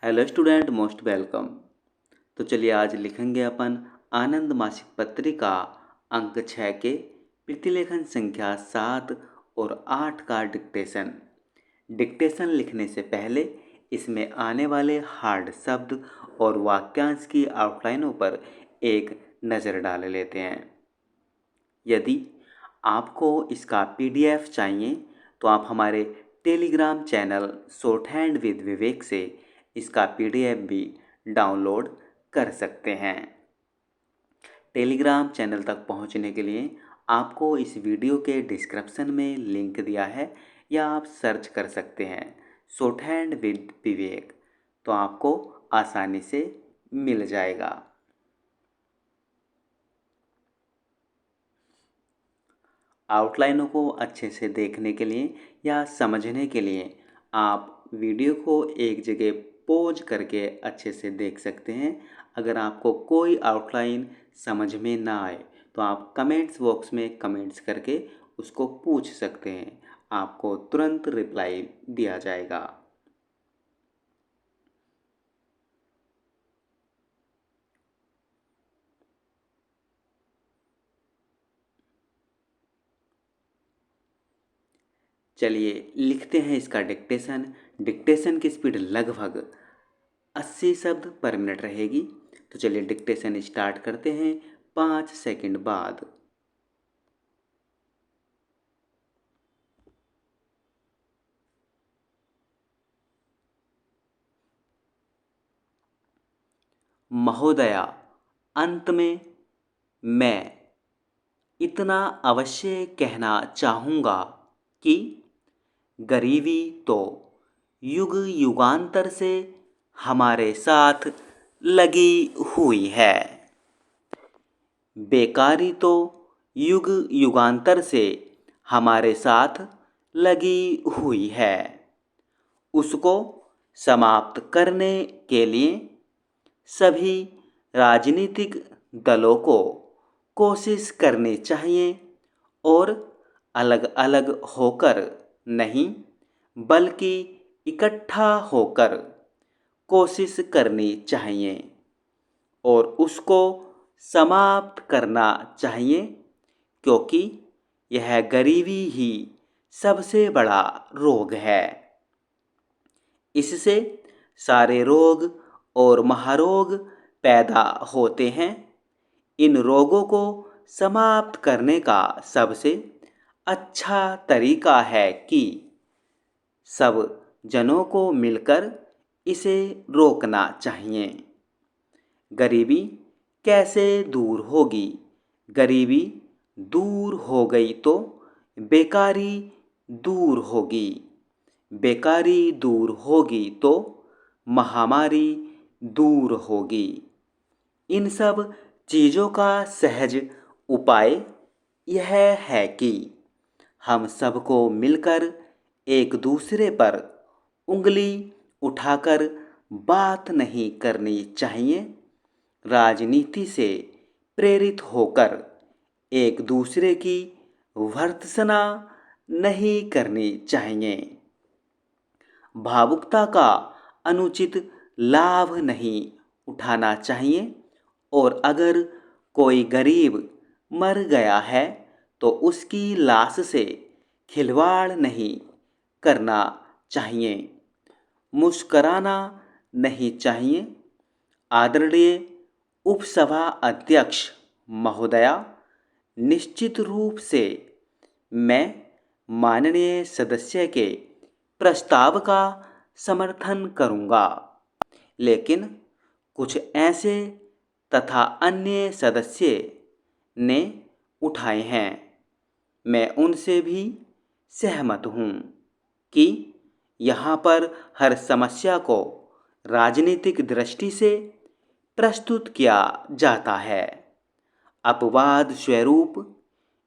Hello student, most welcome. तो चलिए आज लिखेंगे अपन आनंद मासिक पत्रिका अंक 6 के प्रतिलेखन संख्या 7 और 8 का डिक्टेशन। डिक्टेशन लिखने से पहले इसमें आने वाले हार्ड शब्द और वाक्यांश की आउटलाइनों पर एक नज़र डाल लेते हैं। यदि आपको इसका पीडीएफ चाहिए तो आप हमारे Telegram channel short hand with Vivek से इसका पीडीएफ भी डाउनलोड कर सकते हैं। टेलीग्राम चैनल तक पहुंचने के लिए आपको इस वीडियो के डिस्क्रिप्शन में लिंक दिया है या आप सर्च कर सकते हैं शॉर्ट हैंड विद विवेक, तो आपको आसानी से मिल जाएगा। आउटलाइनों को अच्छे से देखने के लिए या समझने के लिए आप वीडियो को एक जगह पॉज करके अच्छे से देख सकते हैं। अगर आपको कोई आउटलाइन समझ में ना आए तो आप कमेंट्स बॉक्स में कमेंट्स करके उसको पूछ सकते हैं, आपको तुरंत रिप्लाई दिया जाएगा। चलिए लिखते हैं इसका डिक्टेशन। डिक्टेशन की स्पीड लगभग 80 शब्द पर मिनट रहेगी। तो चलिए डिक्टेशन स्टार्ट करते हैं 5 सेकंड बाद। महोदया, अंत में मैं इतना अवश्य कहना चाहूँगा कि गरीबी तो युग युगांतर से हमारे साथ लगी हुई है। बेकारी तो युग युगांतर से हमारे साथ लगी हुई है। उसको समाप्त करने के लिए सभी राजनीतिक दलों को कोशिश करनी चाहिए और अलग अलग होकर नहीं बल्कि इकट्ठा होकर कोशिश करनी चाहिए और उसको समाप्त करना चाहिए, क्योंकि यह गरीबी ही सबसे बड़ा रोग है। इससे सारे रोग और महारोग पैदा होते हैं। इन रोगों को समाप्त करने का सबसे अच्छा तरीका है कि सब जनों को मिलकर इसे रोकना चाहिए। गरीबी कैसे दूर होगी? गरीबी दूर हो गई तो बेकारी दूर होगी, बेकारी दूर होगी तो महामारी दूर होगी। इन सब चीज़ों का सहज उपाय यह है कि हम सबको मिलकर एक दूसरे पर उंगली उठाकर बात नहीं करनी चाहिए। राजनीति से प्रेरित होकर एक दूसरे की भर्त्सना नहीं करनी चाहिए। भावुकता का अनुचित लाभ नहीं उठाना चाहिए और अगर कोई गरीब मर गया है तो उसकी लाश से खिलवाड़ नहीं करना चाहिए, मुस्कराना नहीं चाहिए। आदरणीय उपसभा अध्यक्ष महोदया, निश्चित रूप से मैं माननीय सदस्य के प्रस्ताव का समर्थन करूंगा, लेकिन कुछ ऐसे तथा अन्य सदस्य ने उठाए हैं, मैं उनसे भी सहमत हूँ कि यहाँ पर हर समस्या को राजनीतिक दृष्टि से प्रस्तुत किया जाता है। अपवाद स्वरूप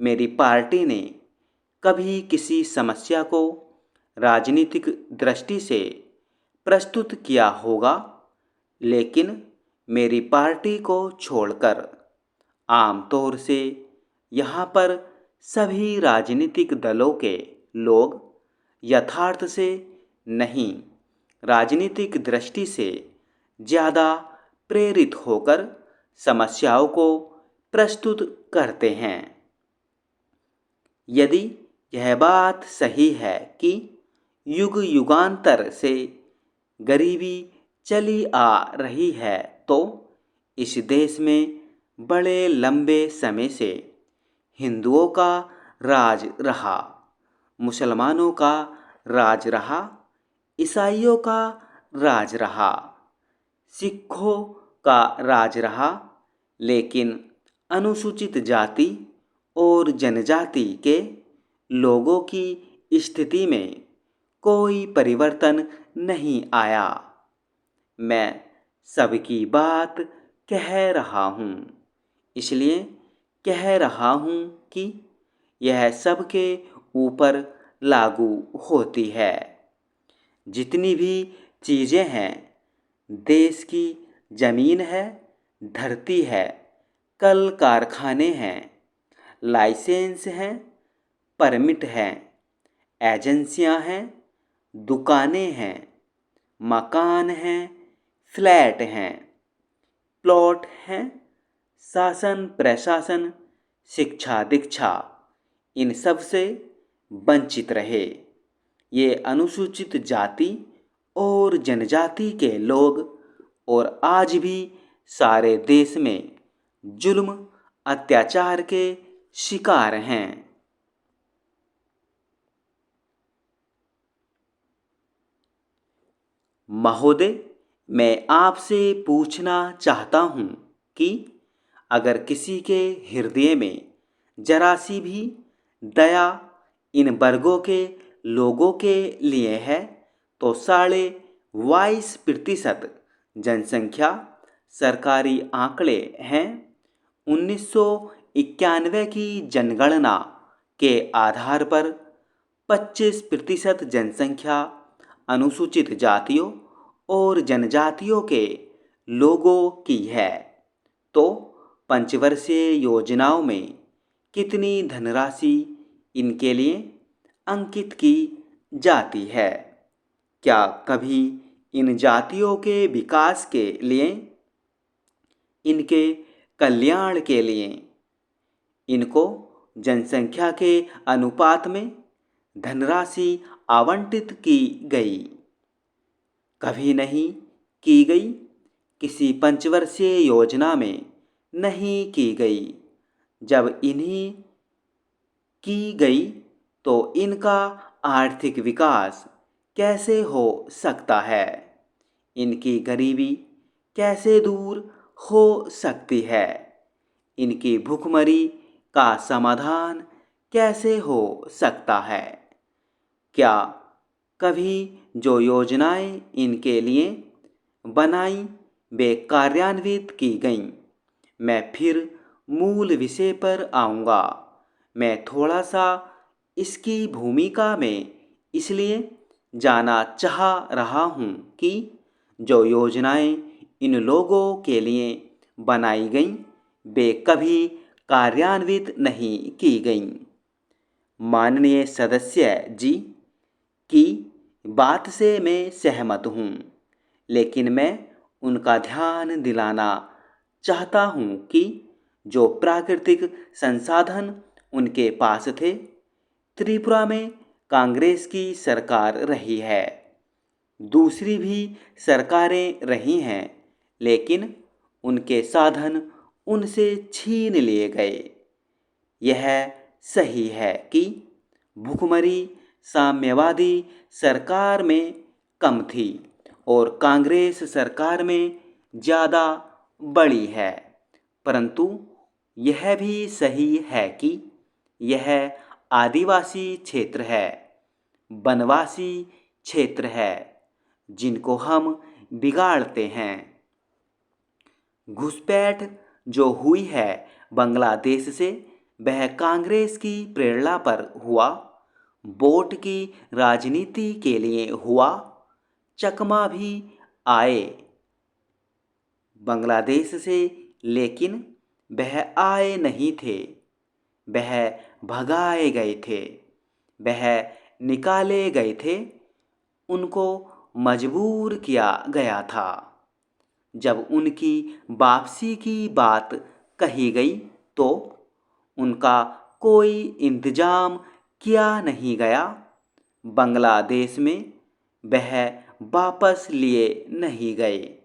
मेरी पार्टी ने कभी किसी समस्या को राजनीतिक दृष्टि से प्रस्तुत किया होगा, लेकिन मेरी पार्टी को छोड़कर आमतौर से यहाँ पर सभी राजनीतिक दलों के लोग यथार्थ से नहीं राजनीतिक दृष्टि से ज़्यादा प्रेरित होकर समस्याओं को प्रस्तुत करते हैं। यदि यह बात सही है कि युग युगांतर से गरीबी चली आ रही है, तो इस देश में बड़े लंबे समय से हिंदुओं का राज रहा, मुसलमानों का राज रहा, ईसाइयों का राज रहा, सिखों का राज रहा, लेकिन अनुसूचित जाति और जनजाति के लोगों की स्थिति में कोई परिवर्तन नहीं आया। मैं सबकी बात कह रहा हूँ, इसलिए कह रहा हूँ कि यह सबके ऊपर लागू होती है। जितनी भी चीज़ें हैं, देश की ज़मीन है, धरती है, कल कारखाने हैं, लाइसेंस हैं, परमिट हैं, एजेंसियां हैं, दुकानें हैं, मकान हैं, फ्लैट हैं, प्लॉट हैं, शासन प्रशासन, शिक्षा दीक्षा, इन सब से वंचित रहे ये अनुसूचित जाति और जनजाति के लोग, और आज भी सारे देश में जुल्म अत्याचार के शिकार हैं। महोदय, मैं आपसे पूछना चाहता हूँ कि अगर किसी के हृदय में जरा सी भी दया इन वर्गों के लोगों के लिए है, तो 22.5% जनसंख्या सरकारी आंकड़े हैं। 1991 की जनगणना के आधार पर 25% जनसंख्या अनुसूचित जातियों और जनजातियों के लोगों की है। तो पंचवर्षीय योजनाओं में कितनी धनराशि इनके लिए अंकित की जाती है? क्या कभी इन जातियों के विकास के लिए, इनके कल्याण के लिए इनको जनसंख्या के अनुपात में धनराशि आवंटित की गई? कभी नहीं की गई। किसी पंचवर्षीय योजना में नहीं की गई। जब इन्हीं की गई तो इनका आर्थिक विकास कैसे हो सकता है? इनकी गरीबी कैसे दूर हो सकती है? इनकी भूखमरी का समाधान कैसे हो सकता है? क्या कभी जो योजनाएं इनके लिए बनाई वे कार्यान्वित की गईं? मैं फिर मूल विषय पर आऊँगा। मैं थोड़ा सा इसकी भूमिका में इसलिए जाना चाह रहा हूँ कि जो योजनाएं इन लोगों के लिए बनाई गईं वे कभी कार्यान्वित नहीं की गईं। माननीय सदस्य जी की बात से मैं सहमत हूँ, लेकिन मैं उनका ध्यान दिलाना चाहता हूँ कि जो प्राकृतिक संसाधन उनके पास थे, त्रिपुरा में कांग्रेस की सरकार रही है, दूसरी भी सरकारें रही हैं, लेकिन उनके साधन उनसे छीन लिए गए। यह सही है कि भूखमरी साम्यवादी सरकार में कम थी और कांग्रेस सरकार में ज़्यादा बड़ी है, परंतु यह भी सही है कि यह आदिवासी क्षेत्र है, वनवासी क्षेत्र है, जिनको हम बिगाड़ते हैं। घुसपैठ जो हुई है बांग्लादेश से, वह कांग्रेस की प्रेरणा पर हुआ, वोट की राजनीति के लिए हुआ। चकमा भी आए बांग्लादेश से, लेकिन वह आए नहीं थे, वह भगाए गए थे, वह निकाले गए थे। उनको मजबूर किया गया था। जब उनकी वापसी की बात कही गई तो उनका कोई इंतजाम किया नहीं गया। बांग्लादेश में वह वापस लिए नहीं गए।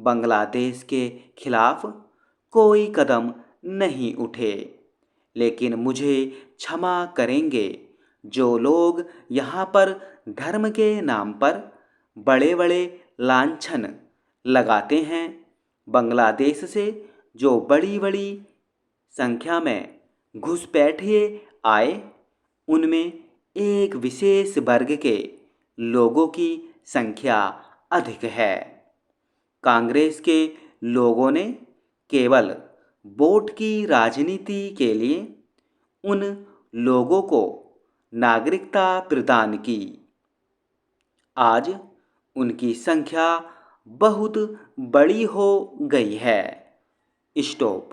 बांग्लादेश के खिलाफ कोई कदम नहीं उठे। लेकिन मुझे क्षमा करेंगे जो लोग यहाँ पर धर्म के नाम पर बड़े बड़े लांछन लगाते हैं। बांग्लादेश से जो बड़ी बड़ी संख्या में घुसपैठिए आए, उनमें एक विशेष वर्ग के लोगों की संख्या अधिक है। कांग्रेस के लोगों ने केवल वोट की राजनीति के लिए उन लोगों को नागरिकता प्रदान की। आज उनकी संख्या बहुत बड़ी हो गई है। स्टॉप।